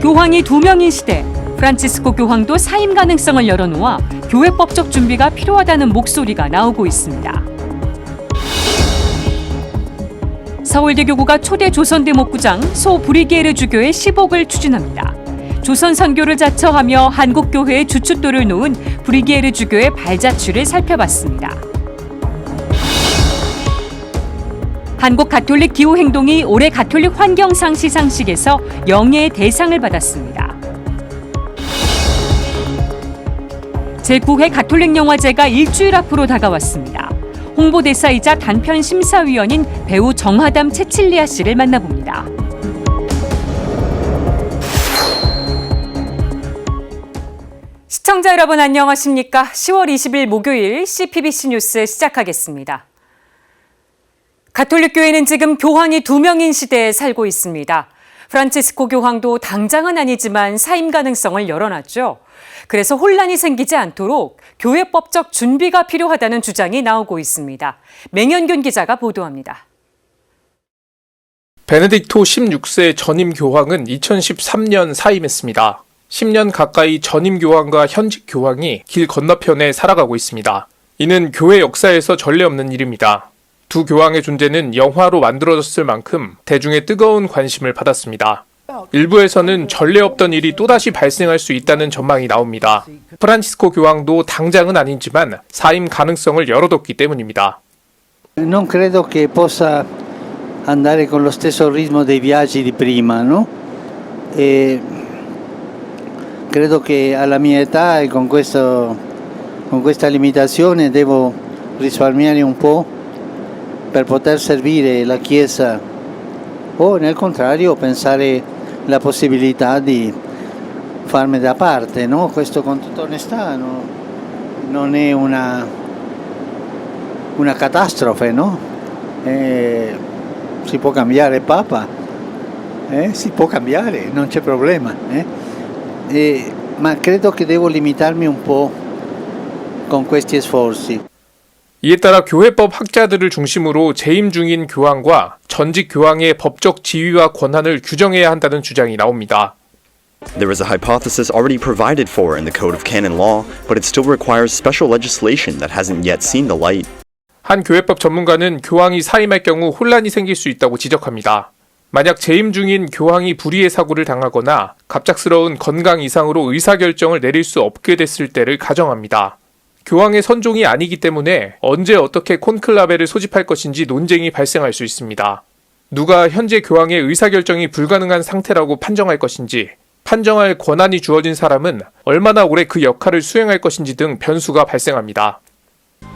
교황이 2명인 시대, 프란치스코 교황도 사임 가능성을 열어놓아 교회법적 준비가 필요하다는 목소리가 나오고 있습니다. 서울대교구가 초대 조선대목구장 소 브리게르 주교의 시복을 추진합니다. 조선 선교를 자처하며 한국교회의 주춧돌을 놓은 브리게르 주교의 발자취를 살펴봤습니다. 한국 가톨릭 기후행동이 올해 가톨릭 환경상 시상식에서 영예의 대상을 받았습니다. 제9회 가톨릭 영화제가 일주일 앞으로 다가왔습니다. 홍보대사이자 단편 심사위원인 배우 정화담 채칠리아 씨를 만나봅니다. 시청자 여러분 안녕하십니까? 10월 20일 목요일 CPBC 뉴스 시작하겠습니다. 가톨릭 교회는 지금 교황이 2명인 시대에 살고 있습니다. 프란치스코 교황도 당장은 아니지만 사임 가능성을 열어놨죠. 그래서 혼란이 생기지 않도록 교회법적 준비가 필요하다는 주장이 나오고 있습니다. 맹현균 기자가 보도합니다. 베네딕토 16세 전임 교황은 2013년 사임했습니다. 10년 가까이 전임 교황과 현직 교황이 길 건너편에 살아가고 있습니다. 이는 교회 역사에서 전례 없는 일입니다. 두 교황의 존재는 영화로 만들어졌을 만큼 대중의 뜨거운 관심을 받았습니다. 일부에서는 전례 없던 일이 또다시 발생할 수 있다는 전망이 나옵니다. 프란치스코 교황도 당장은 아니지만 사임 가능성을 열어뒀기 때문입니다. Non credo che possa andare con lo stesso ritmo dei viaggi di prima, no? Credo che alla mia età e con questa limitazione devo risparmiare un po' per poter servire la Chiesa o nel contrario pensare la possibilità di farmi da parte, no? Questo con tutta onestà non è una catastrofe, no? Si può cambiare Papa, si può cambiare, non c'è problema, ma credo che devo limitarmi un po' con questi sforzi. 이에 따라 교회법 학자들을 중심으로 재임 중인 교황과 전직 교황의 법적 지위와 권한을 규정해야 한다는 주장이 나옵니다. There is a hypothesis already provided for in the Code of Canon Law, but it still requires special legislation that hasn't yet seen the light. 한 교회법 전문가는 교황이 사임할 경우 혼란이 생길 수 있다고 지적합니다. 만약 재임 중인 교황이 불의의 사고를 당하거나 갑작스러운 건강 이상으로 의사결정을 내릴 수 없게 됐을 때를 가정합니다. 교황의 선종이 아니기 때문에 언제 어떻게 콘클라베를 소집할 것인지 논쟁이 발생할 수 있습니다. 누가 현재 교황의 의사결정이 불가능한 상태라고 판정할 것인지, 판정할 권한이 주어진 사람은 얼마나 오래 그 역할을 수행할 것인지 등 변수가 발생합니다.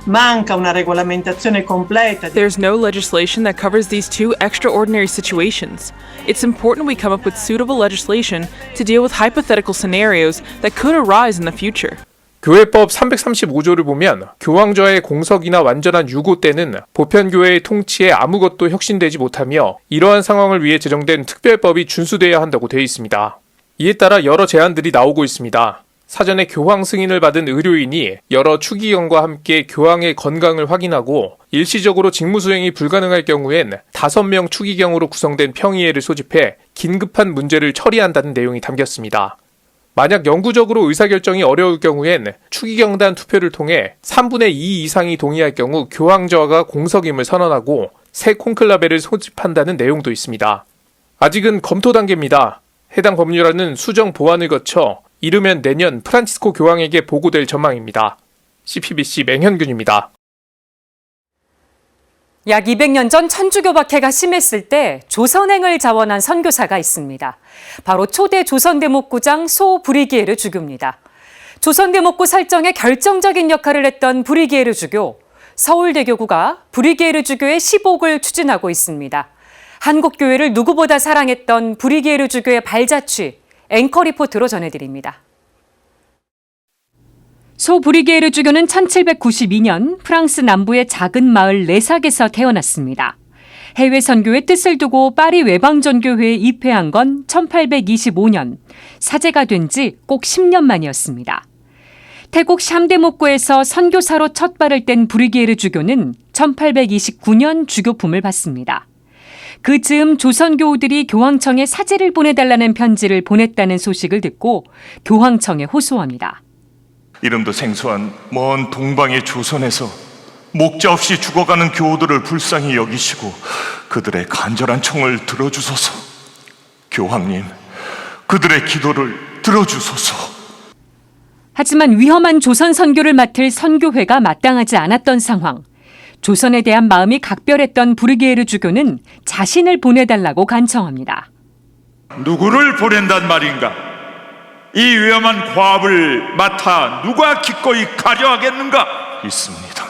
Manca una regolamentazione completa. There's no legislation that covers these two extraordinary situations. It's important we come up with suitable legislation to deal with hypothetical scenarios that could arise in the future. 교회법 335조를 보면 교황저하의 공석이나 완전한 유고 때는 보편교회의 통치에 아무것도 혁신되지 못하며 이러한 상황을 위해 제정된 특별법이 준수돼야 한다고 되어 있습니다. 이에 따라 여러 제안들이 나오고 있습니다. 사전에 교황 승인을 받은 의료인이 여러 추기경과 함께 교황의 건강을 확인하고 일시적으로 직무수행이 불가능할 경우엔 5명 추기경으로 구성된 평의회를 소집해 긴급한 문제를 처리한다는 내용이 담겼습니다. 만약 영구적으로 의사결정이 어려울 경우엔 추기경단 투표를 통해 3분의 2 이상이 동의할 경우 교황저하가 공석임을 선언하고 새 콘클라베를 소집한다는 내용도 있습니다. 아직은 검토 단계입니다. 해당 법률안은 수정 보완을 거쳐 이르면 내년 프란치스코 교황에게 보고될 전망입니다. CPBC 맹현균입니다. 약 200년 전 천주교 박해가 심했을 때 조선행을 자원한 선교사가 있습니다. 바로 초대 조선대목구장 소 브리게르 주교입니다. 조선대목구 설정에 결정적인 역할을 했던 브리게르 주교, 서울대교구가 브리게르 주교의 시복을 추진하고 있습니다. 한국교회를 누구보다 사랑했던 브리게르 주교의 발자취, 앵커 리포트로 전해드립니다. 소 브리게르 주교는 1792년 프랑스 남부의 작은 마을 레삭에서 태어났습니다. 해외 선교의 뜻을 두고 파리 외방전교회에 입회한 건 1825년, 사제가 된 지 꼭 10년 만이었습니다. 태국 샴데목구에서 선교사로 첫 발을 뗀 브리게르 주교는 1829년 주교품을 받습니다. 그 즈음 조선 교우들이 교황청에 사제를 보내달라는 편지를 보냈다는 소식을 듣고 교황청에 호소합니다. 이름도 생소한 먼 동방의 조선에서 목자 없이 죽어가는 교우들을 불쌍히 여기시고 그들의 간절한 청을 들어주소서. 교황님, 그들의 기도를 들어주소서. 하지만 위험한 조선 선교를 맡을 선교회가 마땅하지 않았던 상황. 조선에 대한 마음이 각별했던 부르게에르 주교는 자신을 보내달라고 간청합니다. 누구를 보낸단 말인가? 이 위험한 과업을 맡아 누가 기꺼이 가려 하겠는가? 있습니다.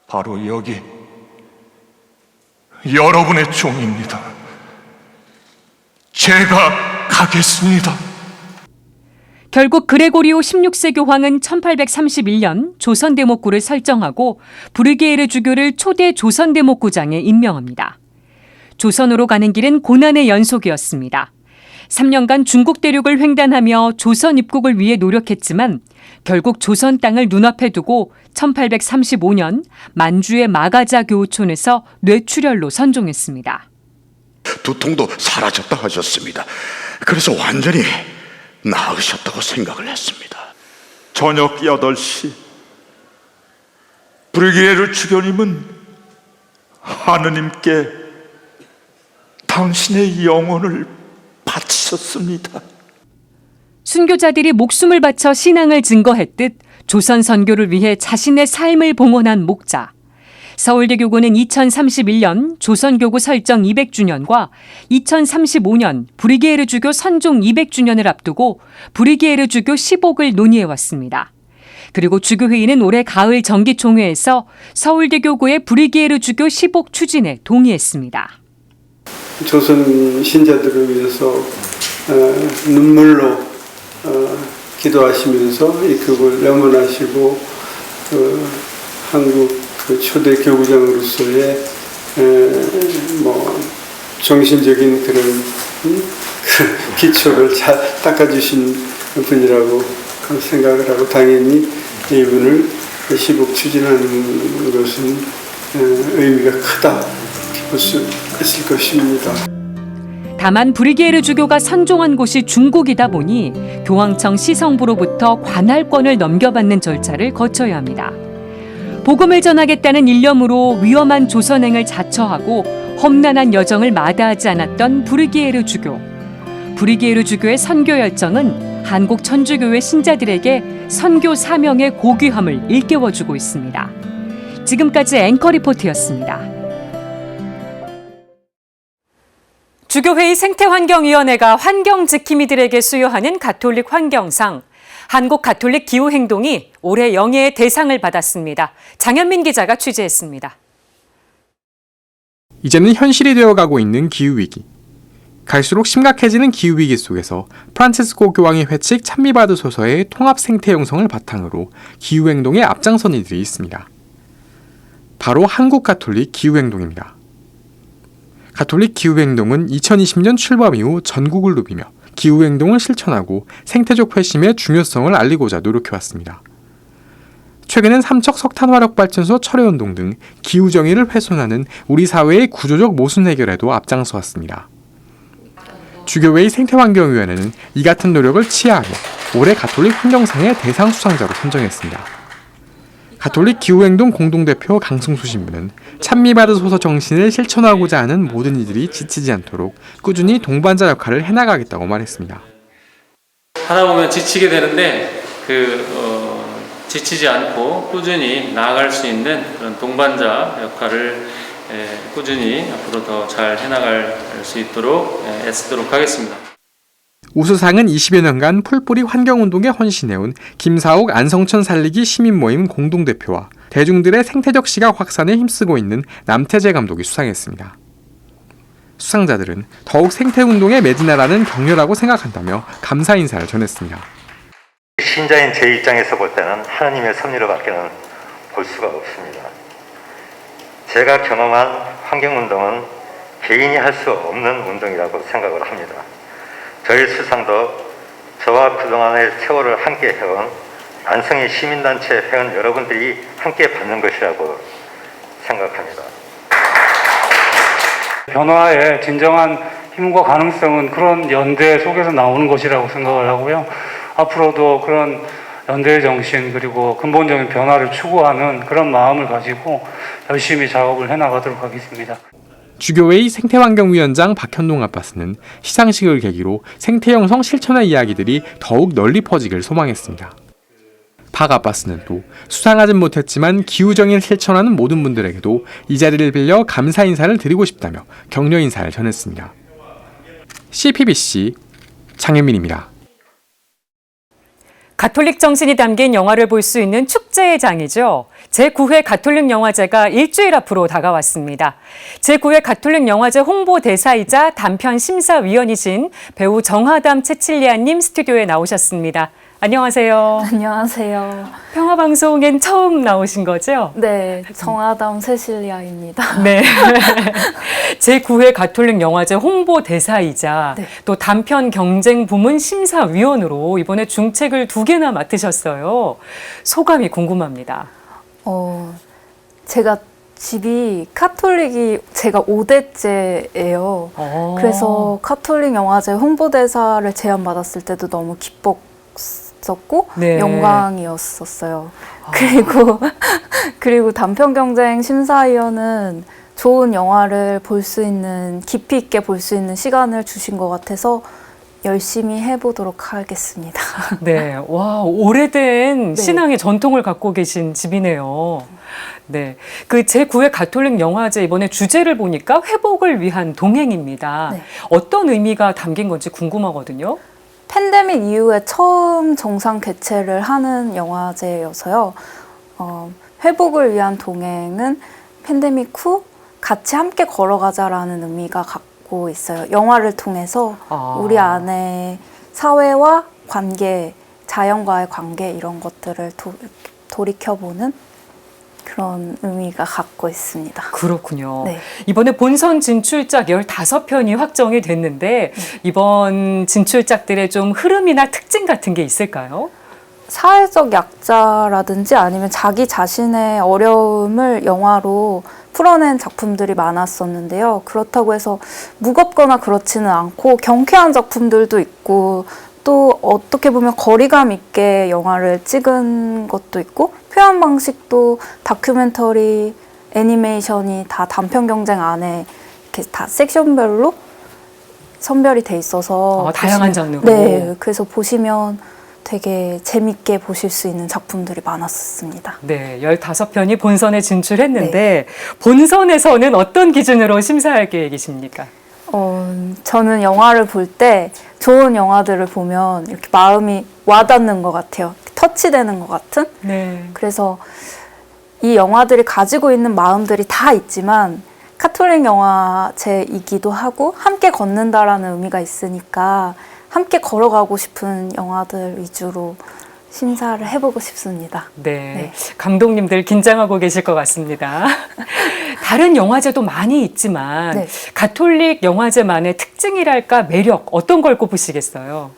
바로 여기 여러분의 종입니다. 제가 가겠습니다. 결국 그레고리오 16세 교황은 1831년 조선대목구를 설정하고 부르게에르 주교를 초대 조선대목구장에 임명합니다. 조선으로 가는 길은 고난의 연속이었습니다. 3년간 중국 대륙을 횡단하며 조선 입국을 위해 노력했지만 결국 조선 땅을 눈앞에 두고 1835년 만주의 마가자 교우촌에서 뇌출혈로 선종했습니다. 두통도 사라졌다 하셨습니다. 그래서 완전히 나으셨다고 생각을 했습니다. 저녁 8시 부르게에르 주교님은 하느님께 당신의 영혼을 바치셨습니다. 순교자들이 목숨을 바쳐 신앙을 증거했듯 조선 선교를 위해 자신의 삶을 봉헌한 목자. 서울대교구는 2031년 조선교구 설정 200주년과 2035년 부르게에르 주교 선종 200주년을 앞두고 부르게에르 주교 시복을 논의해왔습니다. 그리고 주교회의는 올해 가을 정기총회에서 서울대교구의 부르게에르 주교 시복 추진에 동의했습니다. 조선 신자들을 위해서 눈물로 기도하시면서 이 교구를 염원하시고 한국 초대 교구장으로서의 정신적인 그런 기초를 잘 닦아주신 분이라고 생각을 하고 당연히 이분을 시복 추진하는 것은 의미가 크다 볼 수 있을 것입니다. 다만 부르게에르 주교가 선종한 곳이 중국이다 보니 교황청 시성부로부터 관할권을 넘겨받는 절차를 거쳐야 합니다. 복음을 전하겠다는 일념으로 위험한 조선행을 자처하고 험난한 여정을 마다하지 않았던 부르게에르 주교. 부르게에르 주교의 선교 열정은 한국 천주교회 신자들에게 선교 사명의 고귀함을 일깨워주고 있습니다. 지금까지 앵커 리포트였습니다. 주교회의 생태환경위원회가 환경지킴이들에게 수여하는 가톨릭 환경상, 한국 가톨릭 기후행동이 올해 영예의 대상을 받았습니다. 장현민 기자가 취재했습니다. 이제는 현실이 되어가고 있는 기후위기. 갈수록 심각해지는 기후위기 속에서 프란치스코 교황이 회칙 찬미받으소서의 통합 생태 형성을 바탕으로 기후행동에 앞장선 이들이 있습니다. 바로 한국 가톨릭 기후행동입니다. 가톨릭 기후행동은 2020년 출범 이후 전국을 누비며 기후행동을 실천하고 생태적 회심의 중요성을 알리고자 노력해왔습니다. 최근엔 삼척 석탄화력발전소 철회운동 등 기후정의를 훼손하는 우리 사회의 구조적 모순 해결에도 앞장서 왔습니다. 주교회의 생태환경위원회는 이 같은 노력을 치하하며 올해 가톨릭 환경상의 대상 수상자로 선정했습니다. 가톨릭 기후행동 공동대표 강승수 신부는 찬미받으소서 정신을 실천하고자 하는 모든 이들이 지치지 않도록 꾸준히 동반자 역할을 해나가겠다고 말했습니다. 하다 보면 지치게 되는데 지치지 않고 꾸준히 나아갈 수 있는 그런 동반자 역할을 꾸준히 앞으로 더 잘 해나갈 수 있도록 애쓰도록 하겠습니다. 우수상은 20여 년간 풀뿌리 환경운동에 헌신해온 김사옥 안성천 살리기 시민모임 공동대표와 대중들의 생태적 시각 확산에 힘쓰고 있는 남태재 감독이 수상했습니다. 수상자들은 더욱 생태운동에 매진하라는 격려라고 생각한다며 감사 인사를 전했습니다. 신자인 제 입장에서 볼 때는 하나님의 섭리로 밖에는 볼 수가 없습니다. 제가 경험한 환경운동은 개인이 할 수 없는 운동이라고 생각을 합니다. 저희 수상도 저와 그동안의 세월을 함께 해온 안성의 시민단체 회원 여러분들이 함께 받는 것이라고 생각합니다. 변화의 진정한 힘과 가능성은 그런 연대 속에서 나오는 것이라고 생각을 하고요. 앞으로도 그런 연대의 정신 그리고 근본적인 변화를 추구하는 그런 마음을 가지고 열심히 작업을 해나가도록 하겠습니다. 주교회의 생태환경위원장 박현동 아빠스는 시상식을 계기로 생태형성 실천의 이야기들이 더욱 널리 퍼지길 소망했습니다. 박 아빠스는 또 수상하진 못했지만 기후정의를 실천하는 모든 분들에게도 이 자리를 빌려 감사 인사를 드리고 싶다며 격려 인사를 전했습니다. CPBC 장현민입니다. 가톨릭 정신이 담긴 영화를 볼 수 있는 축제의 장이죠. 제9회 가톨릭 영화제가 일주일 앞으로 다가왔습니다. 제9회 가톨릭 영화제 홍보대사이자 단편 심사위원이신 배우 정하담 채칠리아님 스튜디오에 나오셨습니다. 안녕하세요. 안녕하세요. 평화방송엔 처음 나오신 거죠? 네, 정하담 채칠리아입니다. 네. 제9회 가톨릭 영화제 홍보대사이자 네. 또 단편 경쟁 부문 심사위원으로 이번에 중책을 2개나 맡으셨어요. 소감이 궁금합니다. 제가 집이 카톨릭이 제가 5대째예요. 그래서 가톨릭 영화제 홍보대사를 제안받았을 때도 너무 기뻤었고 네. 영광이었었어요. 그리고 단편 경쟁 심사위원은 좋은 영화를 볼 수 있는 깊이 있게 볼 수 있는 시간을 주신 것 같아서 열심히 해보도록 하겠습니다. 네, 와 오래된 네. 신앙의 전통을 갖고 계신 집이네요. 네, 그 제9회 가톨릭 영화제 이번에 주제를 보니까 회복을 위한 동행입니다. 네. 어떤 의미가 담긴 건지 궁금하거든요. 팬데믹 이후에 처음 정상 개최를 하는 영화제여서요. 회복을 위한 동행은 팬데믹 후 같이 함께 걸어가자라는 의미가 갖고 있어요. 영화를 통해서 우리 안에 사회와 관계, 자연과의 관계 이런 것들을 돌이켜보는 그런 의미가 갖고 있습니다. 그렇군요. 네. 이번에 본선 진출작 15편이 확정이 됐는데 이번 진출작들의 좀 흐름이나 특징 같은 게 있을까요? 사회적 약자라든지 아니면 자기 자신의 어려움을 영화로 풀어낸 작품들이 많았었는데요. 그렇다고 해서 무겁거나 그렇지는 않고 경쾌한 작품들도 있고 또 어떻게 보면 거리감 있게 영화를 찍은 것도 있고 표현 방식도 다큐멘터리, 애니메이션이 다 단편 경쟁 안에 이렇게 다 섹션별로 선별이 돼 있어서 다양한 장르로. 네, 그래서 보시면 되게 재밌게 보실 수 있는 작품들이 많았습니다. 네, 15편이 본선에 진출했는데 본선에서는 어떤 기준으로 심사할 계획이십니까? 저는 영화를 볼 때 좋은 영화들을 보면 이렇게 마음이 와닿는 것 같아요. 터치되는 것 같은? 네. 그래서 이 영화들이 가지고 있는 마음들이 다 있지만 가톨릭 영화제이기도 하고 함께 걷는다라는 의미가 있으니까 함께 걸어가고 싶은 영화들 위주로 심사를 해보고 싶습니다. 네, 감독님들 긴장하고 계실 것 같습니다. 다른 영화제도 많이 있지만 네. 가톨릭 영화제만의 특징이랄까 매력 어떤 걸 꼽으시겠어요?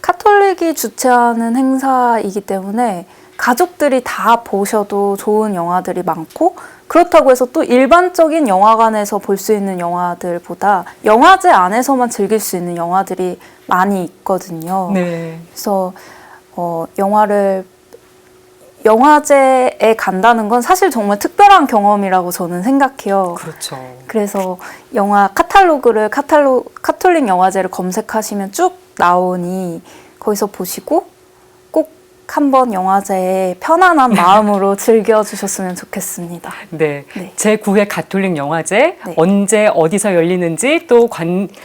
가톨릭이 주최하는 행사이기 때문에 가족들이 다 보셔도 좋은 영화들이 많고 그렇다고 해서 또 일반적인 영화관에서 볼 수 있는 영화들보다 영화제 안에서만 즐길 수 있는 영화들이 많이 있거든요. 네. 그래서 영화제에 간다는 건 사실 정말 특별한 경험이라고 저는 생각해요. 그렇죠. 그래서 영화 카탈로그를 가톨릭 영화제를 검색하시면 쭉 나오니 거기서 보시고 꼭 한번 영화제에 편안한 마음으로 즐겨주셨으면 좋겠습니다. 네, 제9회 가톨릭 영화제 언제 어디서 열리는지 또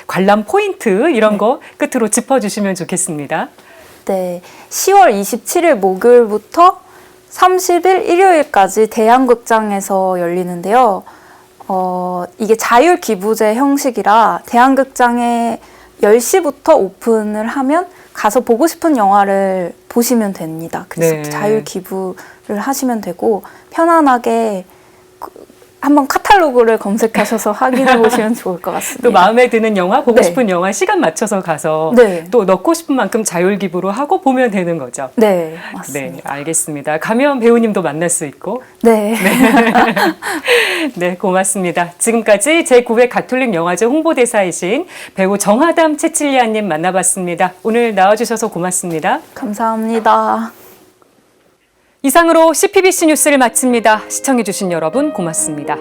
관람 포인트 이런 거 끝으로 짚어주시면 좋겠습니다. 네, 10월 27일 목요일부터 30일 일요일까지 대한극장에서 열리는데요. 이게 자율 기부제 형식이라 대한극장에 10시부터 오픈을 하면 가서 보고 싶은 영화를 보시면 됩니다. 그래서 자율 기부를 하시면 되고 편안하게 한번 카탈로그를 검색하셔서 확인해 보시면 좋을 것 같습니다. 또 마음에 드는 영화, 보고 네. 싶은 영화 시간 맞춰서 가서 네. 또 넣고 싶은 만큼 자율기부로 하고 보면 되는 거죠. 네, 맞습니다. 네, 알겠습니다. 가면 배우님도 만날 수 있고. 네. 네, 고맙습니다. 지금까지 제9회 가톨릭 영화제 홍보대사이신 배우 정하담 채칠리아님 만나봤습니다. 오늘 나와주셔서 고맙습니다. 감사합니다. 이상으로 CPBC 뉴스를 마칩니다. 시청해주신 여러분 고맙습니다.